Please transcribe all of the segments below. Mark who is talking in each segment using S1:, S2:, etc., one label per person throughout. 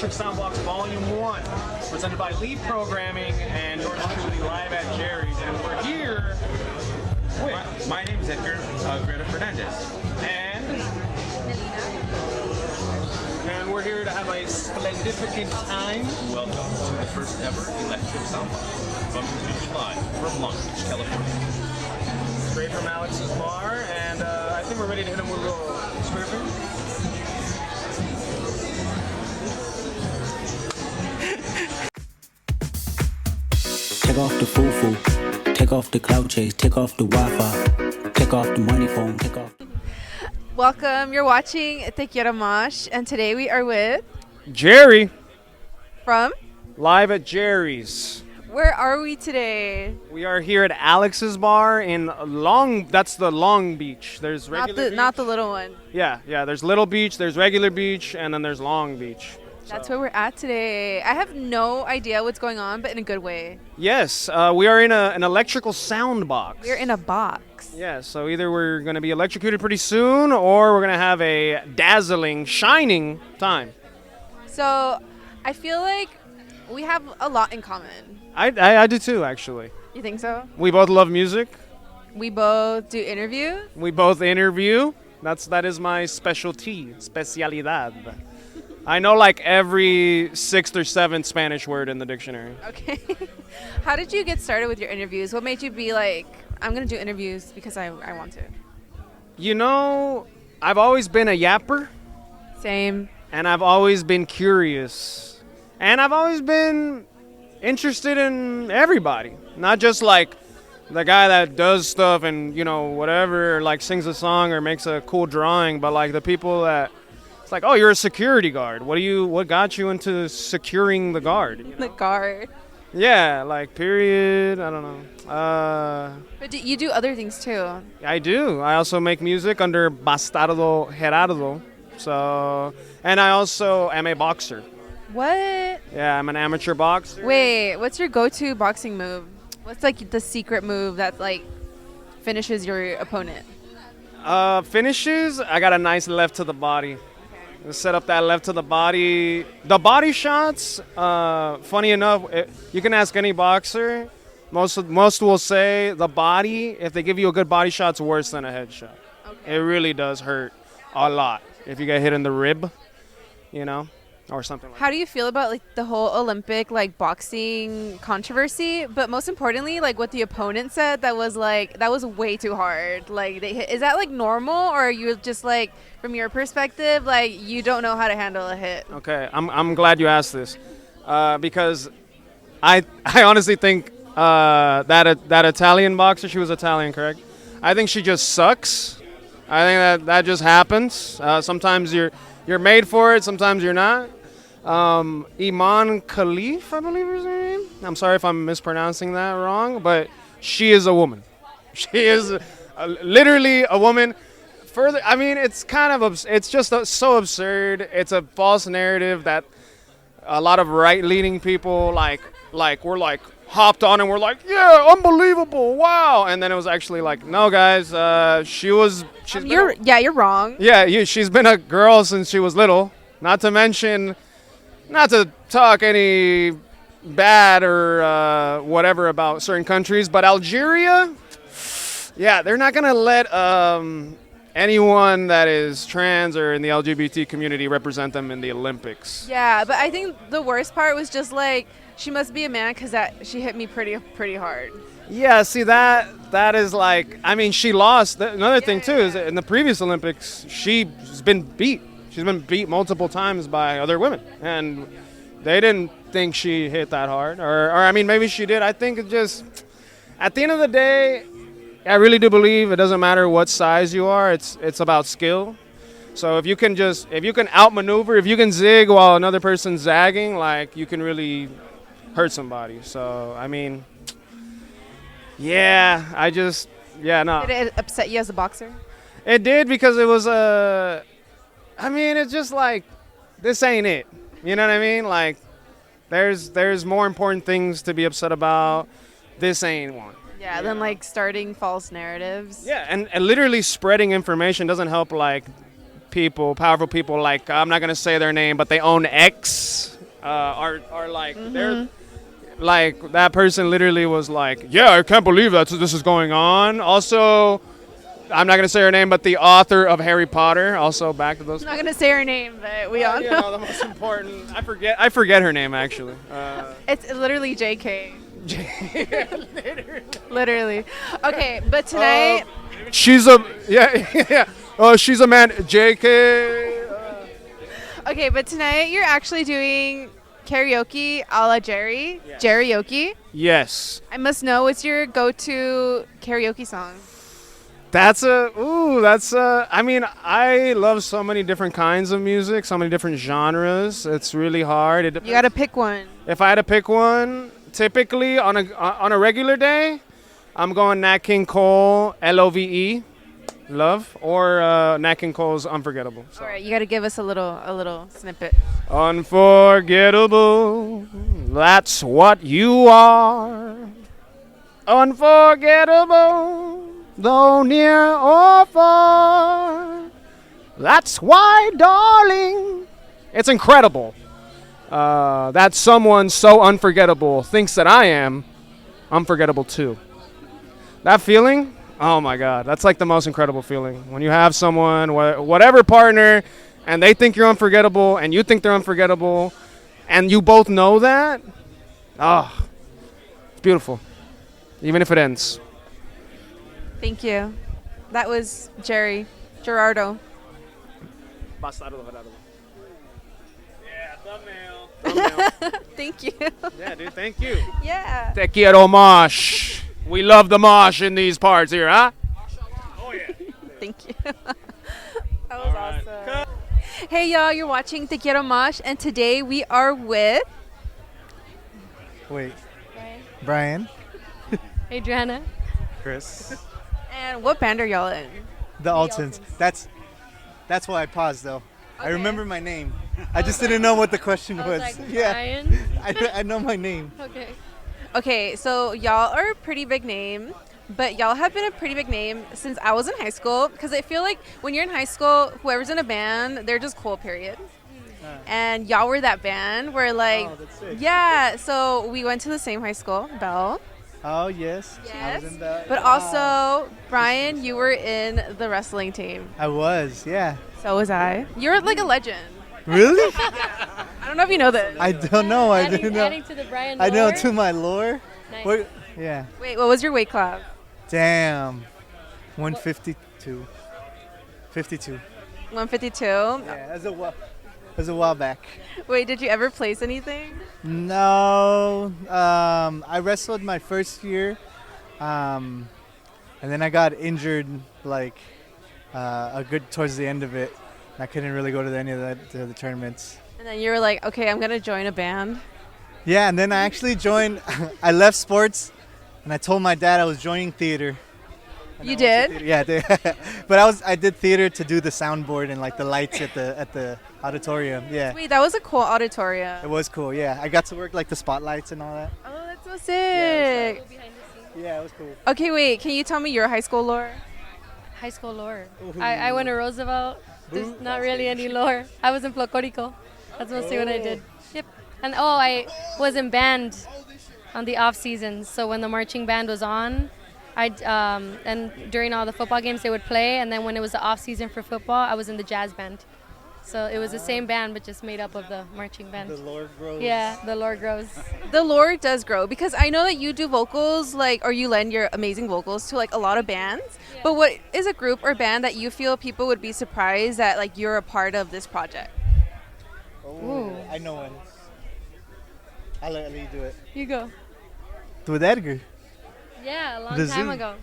S1: Electric Soundbox Volume 1, presented by Lead Programming and yours truly live at Jerry's. And we're here with...
S2: My name is Edgar, Greta Fernandez.
S1: And we're here to have a splendificent time.
S2: Welcome to the first ever Electric Soundbox, coming to you live from Long Beach, California.
S1: Straight from Alex's bar, and I think we're ready to hit him with a little scripting.
S3: Take off the foo-foo, take off the cloud chase, take off the Wi-Fi, take off the money phone, take off...
S4: Welcome, you're watching Te Quiero Mosh, and today we are with...
S1: Jerry!
S4: From?
S1: Live at Jerry's.
S4: Where are we today?
S1: We are here at Alex's bar in that's the Long Beach. There's regular beach.
S4: Not the little one.
S1: Yeah, there's Little Beach, there's regular beach, and then there's Long Beach.
S4: That's where we're at today. I have no idea what's going on, but in a good way.
S1: Yes, we are in an electrical sound box.
S4: We're in a box.
S1: Yeah, so either we're going to be electrocuted pretty soon, or we're going to have a dazzling, shining time.
S4: So, I feel like we have a lot in common.
S1: I do too, actually.
S4: You think so?
S1: We both love music.
S4: We both do interviews.
S1: We both interview. That is my specialty, especialidad. I know like every 6th or 7th Spanish word in the dictionary.
S4: Okay. How did you get started with your interviews? What made you be like, I'm going to do interviews because I want to?
S1: You know, I've always been a yapper.
S4: Same.
S1: And I've always been curious. And I've always been interested in everybody. Not just like the guy that does stuff and, you know, whatever, like sings a song or makes a cool drawing, but like the people that... It's like, oh, you're a security guard. What got you into securing the guard? You know?
S4: The guard.
S1: Yeah, like, period. I don't know.
S4: But you do other things, too.
S1: I do. I also make music under Bastardo Gerardo. So, and I also am a boxer.
S4: What?
S1: Yeah, I'm an amateur boxer.
S4: Wait, what's your go-to boxing move? What's, like, the secret move that, like, finishes your opponent?
S1: Finishes? I got a nice left to the body. Set up that left to the body. The body shots, funny enough, you can ask any boxer. Most will say the body, if they give you a good body shot, it's worse than a headshot. Okay. It really does hurt a lot if you get hit in the rib, you know, or something like that.
S4: How do you feel about like the whole Olympic like boxing controversy? But most importantly, like what the opponent said, that was way too hard. Like is that like normal, or are you just like, from your perspective, like you don't know how to handle a hit?
S1: Okay, I'm glad you asked this, because I honestly think that Italian boxer, she was Italian, correct? I think she just sucks. I think that just happens. Sometimes you're made for it, sometimes you're not. Iman Khalif, I believe is her name. I'm sorry if I'm mispronouncing that wrong, but she is a woman. She is literally a woman. Further, I mean, it's kind of it's just so absurd. It's a false narrative that a lot of right-leaning people like we're like hopped on and we're like, yeah, unbelievable, wow. And then it was actually like, no, guys,
S4: you're wrong.
S1: Yeah, she's been a girl since she was little. Not to talk any bad or whatever about certain countries, but Algeria, yeah, they're not gonna let anyone that is trans or in the LGBT community represent them in the Olympics.
S4: Yeah, but I think the worst part was just like, she must be a man because she hit me pretty hard.
S1: Yeah, see, that is like, I mean, she lost. Another thing too is in the previous Olympics, she's been beat. She's been beat multiple times by other women, and they didn't think she hit that hard, or I mean, maybe she did. I think it just, at the end of the day, I really do believe it doesn't matter what size you are. It's about skill. So if you can outmaneuver, if you can zig while another person's zagging, like, you can really hurt somebody. So I mean, yeah, no.
S4: Did it upset you as a boxer?
S1: It did, because it was I mean, it's just like, this ain't it. You know what I mean? Like, there's more important things to be upset about. This ain't one.
S4: Yeah, than like starting false narratives.
S1: Yeah, and literally spreading information doesn't help, like, powerful people, like, I'm not going to say their name, but they own X. are like they're like that person literally was like, yeah, I can't believe that this is going on. Also, I'm not gonna say her name, but the author of Harry Potter, also back to those.
S4: I'm not gonna say her name, but we all
S1: You
S4: know.
S1: know, the most important. I forget her name actually.
S4: It's literally JK. Literally. Okay, but tonight.
S1: She's a yeah. Oh, she's a man. J.K.
S4: Okay, but tonight you're actually doing karaoke a la Jerry. Jerry-oke.
S1: Yes.
S4: I must know what's your go-to karaoke song.
S1: I mean, I love so many different kinds of music, so many different genres. It's really hard.
S4: You gotta pick one.
S1: If I had to pick one, typically on a regular day, I'm going Nat King Cole, Love, Love, or Nat King Cole's Unforgettable. So.
S4: All right, you gotta give us a little snippet.
S1: Unforgettable, that's what you are. Unforgettable, though near or far. That's why, darling, it's incredible that someone so unforgettable thinks that I am unforgettable too. That feeling, oh my God, that's like the most incredible feeling. When you have someone, whatever partner, and they think you're unforgettable and you think they're unforgettable, and you both know that, oh, it's beautiful, even if it ends.
S4: Thank you. That was Gerardo.
S1: Yeah, thumbnail.
S4: Thank you.
S1: Yeah, dude, thank you.
S4: Yeah.
S1: Te Quiero Mosh. We love the mosh in these parts here, huh? Oh, yeah.
S4: Thank you. That was awesome. Hey, y'all, you're watching Te Quiero Mosh, and today we are with
S5: Brian.
S6: Adriana.
S5: Chris.
S4: And what band are y'all in?
S5: The Altons. That's why I paused though. I remember my name. I just didn't know what the question
S6: I
S5: was.
S6: was like,
S5: Yeah.
S6: Brian.
S5: I know my name.
S6: Okay.
S4: Okay, so y'all are a pretty big name, but y'all have been a pretty big name since I was in high school, because I feel like when you're in high school, whoever's in a band, they're just cool, period. And y'all were that band where like,
S5: Oh, that's sick.
S4: yeah, so we went to the same high school, Bell.
S5: Oh yes. I
S4: Yes.
S5: was in the,
S4: But also, Brian, you were in the wrestling team.
S5: I was, yeah.
S4: So was I. You're like a legend.
S5: Really?
S4: I don't know if you know this.
S5: I don't know. I
S6: Adding,
S5: didn't know.
S6: adding to the Brian
S5: I know
S6: lore.
S5: to my lore.
S6: Nice.
S5: What, yeah.
S4: Wait, what was your weight class?
S5: Damn. 152. 52.
S4: 152?
S5: Yeah, that was a while back.
S4: Wait, did you ever place anything?
S5: No. I wrestled my first year. And then I got injured like a good towards the end of it. I couldn't really go to any of the tournaments.
S4: And then you were like, okay, I'm going to join a band.
S5: Yeah, and then I actually joined. I left sports, and I told my dad I was joining theater. And
S4: You
S5: I went to
S4: did?
S5: theater. Yeah, but I did theater to do the soundboard and like the lights at the auditorium. Yeah,
S4: Wait, that was a cool auditorium.
S5: it was cool. Yeah, I got to work like the spotlights and all that.
S4: Oh, that's so sick.
S6: Behind the scenes.
S5: Yeah, it was cool.
S4: Okay, wait, can you tell me your high school lore?
S6: High school lore. I went to Roosevelt. There's not really any lore. I was in Plocorico. That's mostly what I did. Yep. And I was in band on the off seasons. So when the marching band was on, and during all the football games they would play, and then when it was the off season for football, I was in the jazz band. So it was the same band, but just made up of the marching band.
S5: The lore grows.
S6: Yeah, the lore grows.
S4: The lore does grow, because I know that you do vocals, like, or you lend your amazing vocals to like a lot of bands.
S6: Yeah.
S4: But what is a group or band that you feel people would be surprised that like you're a part of this project?
S5: Oh, I know one. I'll let you do it.
S6: You go.
S5: With Edgar.
S6: Yeah, a long
S5: The
S6: time
S5: zoo.
S6: ago.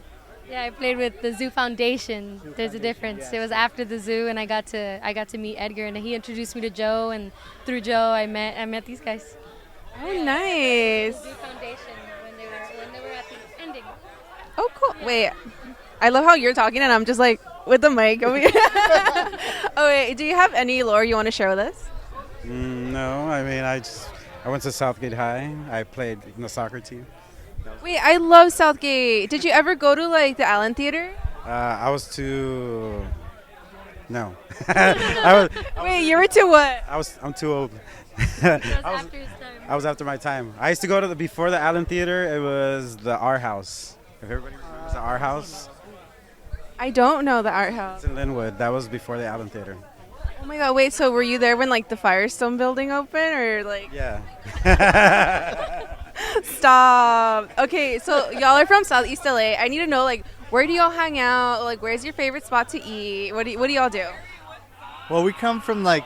S6: Yeah, I played with the Zoo Foundation. There's a difference.
S5: yeah.
S6: It was after the zoo, and I got to meet Edgar, and he introduced me to Joe, and through Joe, I met these guys.
S4: Oh, nice.
S6: Zoo Foundation when they were at the ending.
S4: Oh, cool. Wait, I love how you're talking and I'm just like with the mic over here. Oh, wait, do you have any lore you want to share with us?
S7: No, I mean, I went to Southgate High. I played in the soccer team.
S4: Wait, I love Southgate. Did you ever go to like the Allen Theater?
S7: I was too No. I
S4: Wait, you were too what?
S7: I'm too old.
S6: It was after his time.
S7: I was after my time. I used to go to before the Allen Theater. It was the R House. If everybody remembers the R House,
S4: I don't know the art house.
S7: it's in Linwood. That was before the Allen Theater.
S4: Oh my god, wait, so were you there when like the Firestone building opened or like
S7: Yeah.
S4: stop. Okay, so y'all are from Southeast LA. I need to know like where do y'all hang out? Like where's your favorite spot to eat? What do y'all do?
S5: Well, we come from like,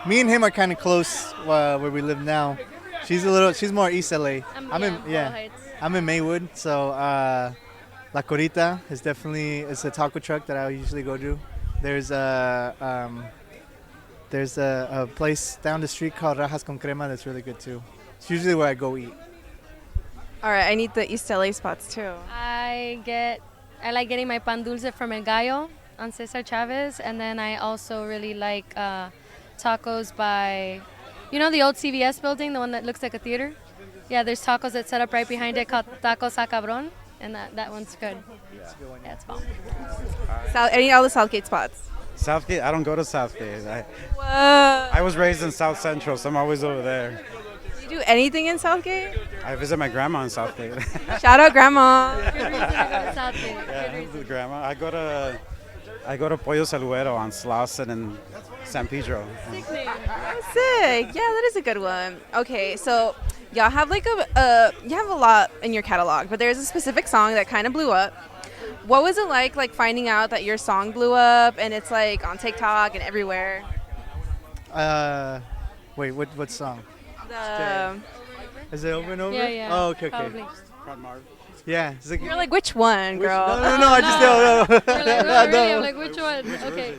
S5: me and him are kind of close where we live now. She's more East LA. I'm in
S6: Boyle Heights.
S5: I'm in Maywood, so La Corita is a taco truck that I usually go to. There's a place down the street called Rajas con Crema that's really good too. It's usually where I go eat.
S4: All right, I need the East LA spots too.
S6: I like getting my pan dulce from El Gallo on Cesar Chavez, and then I also really like tacos by, you know, the old CVS building, the one that looks like a theater. Yeah, there's tacos that set up right behind it called Tacos a Cabron, and that one's good. Yeah, it's bomb.
S4: Any all the Southgate spots.
S7: Southgate. I don't go to Southgate.
S4: Whoa.
S7: I was raised in South Central, so I'm always over there.
S4: Do you do anything in Southgate?
S7: I visit my grandma in Southgate.
S4: Shout out grandma.
S6: Good reason to go to Southgate.
S7: Yeah,
S6: Good reason.
S7: with grandma. I go to Pollo Saluero on Slauson and San Pedro.
S6: Sick name.
S4: Sick. Yeah, that is a good one. Okay, so y'all have like you have a lot in your catalog, but there's a specific song that kind of blew up. What was it like finding out that your song blew up and it's like on TikTok and everywhere?
S5: Wait, what song?
S4: The,
S5: Is it Over and Over?
S6: Yeah.
S5: Oh, okay.
S6: Probably.
S5: Yeah. It's like,
S4: you're like, which one, girl?
S5: No, I just don't know.
S6: We're like, oh, really? I'm like, which one? Okay.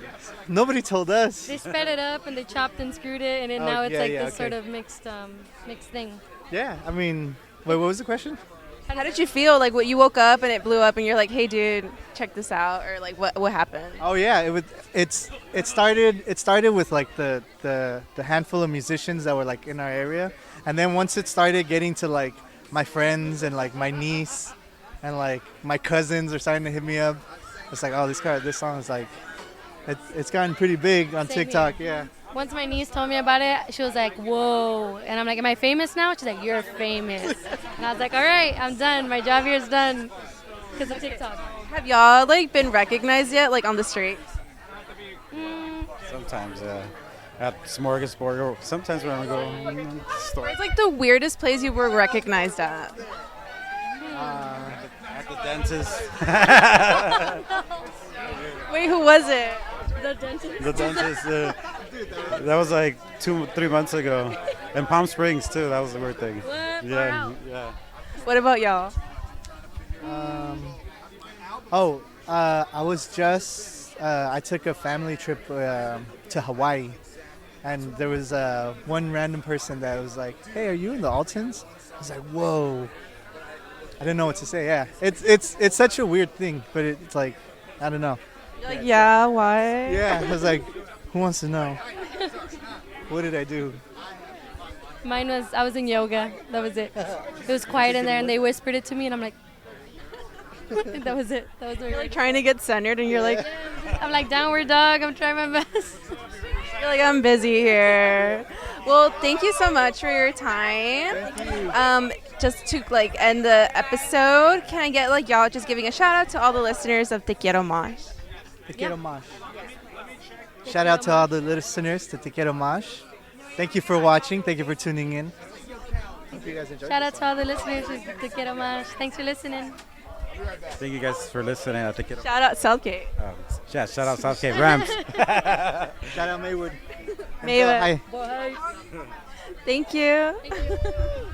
S5: Nobody told us.
S6: They sped it up and they chopped and screwed it, and then now it's
S5: yeah,
S6: like
S5: yeah,
S6: this
S5: okay.
S6: sort of mixed thing.
S5: Yeah, I mean, wait, what was the question?
S4: How did you feel? Like, what you woke up and it blew up, and you're like, "Hey, dude, check this out," or like, what happened?
S5: Oh yeah, it started with like the handful of musicians that were like in our area, and then once it started getting to like my friends and like my niece and like my cousins are starting to hit me up. It's like, oh, this song is like, it's gotten pretty big on
S6: Same
S5: TikTok.
S6: here.
S5: Yeah.
S6: Once my niece told me about it, she was like, whoa. And I'm like, am I famous now? She's like, you're famous. And I was like, all right, I'm done. My job here is done because of TikTok.
S4: Have y'all like been recognized yet, like on the street?
S7: Sometimes, yeah. At Smorgasbord, or sometimes when I go in the store.
S4: Where's like the weirdest place you were recognized at?
S7: At the dentist.
S4: Wait, who was it?
S6: The dentist.
S7: The dentist. That was like 2-3 months ago. In Palm Springs, too. That was the weird thing.
S6: What?
S7: Yeah,
S6: Wow.
S7: yeah.
S4: What about y'all?
S5: I was just I took a family trip to Hawaii, and there was one random person that was like, "Hey, are you in the Altons?" I was like, "Whoa!" I didn't know what to say. Yeah, it's such a weird thing, but it's like, I don't know.
S4: You're like, yeah, why?
S5: Yeah, I was like, who wants to know? What did I do?
S6: Mine was, I was in yoga. That was it. It was quiet in there and they whispered it to me and I'm like, that was it. That was
S4: You're like trying to get centered, and you're like,
S6: I'm like, downward dog. I'm trying my best.
S4: you're like, I'm busy here. Well, thank you so much for your time. Just to like end the episode, can I get like y'all just giving a shout out to all the listeners of Te Quiero Mosh?
S5: Te Quiero Mosh. Shout out to all the listeners to Te Quiero Mosh. Thank you for watching. Thank you for tuning in. Hope you guys enjoyed.
S6: Shout out to all the listeners of Te Quiero Mosh. Thanks for listening.
S7: Thank you guys for listening. I think
S4: Shout out Southgate.
S7: yeah, shout out Southgate Rams.
S5: Shout out Maywood.
S4: Maywood.
S5: Hi.
S6: Bye.
S4: Thank you.
S6: Thank you.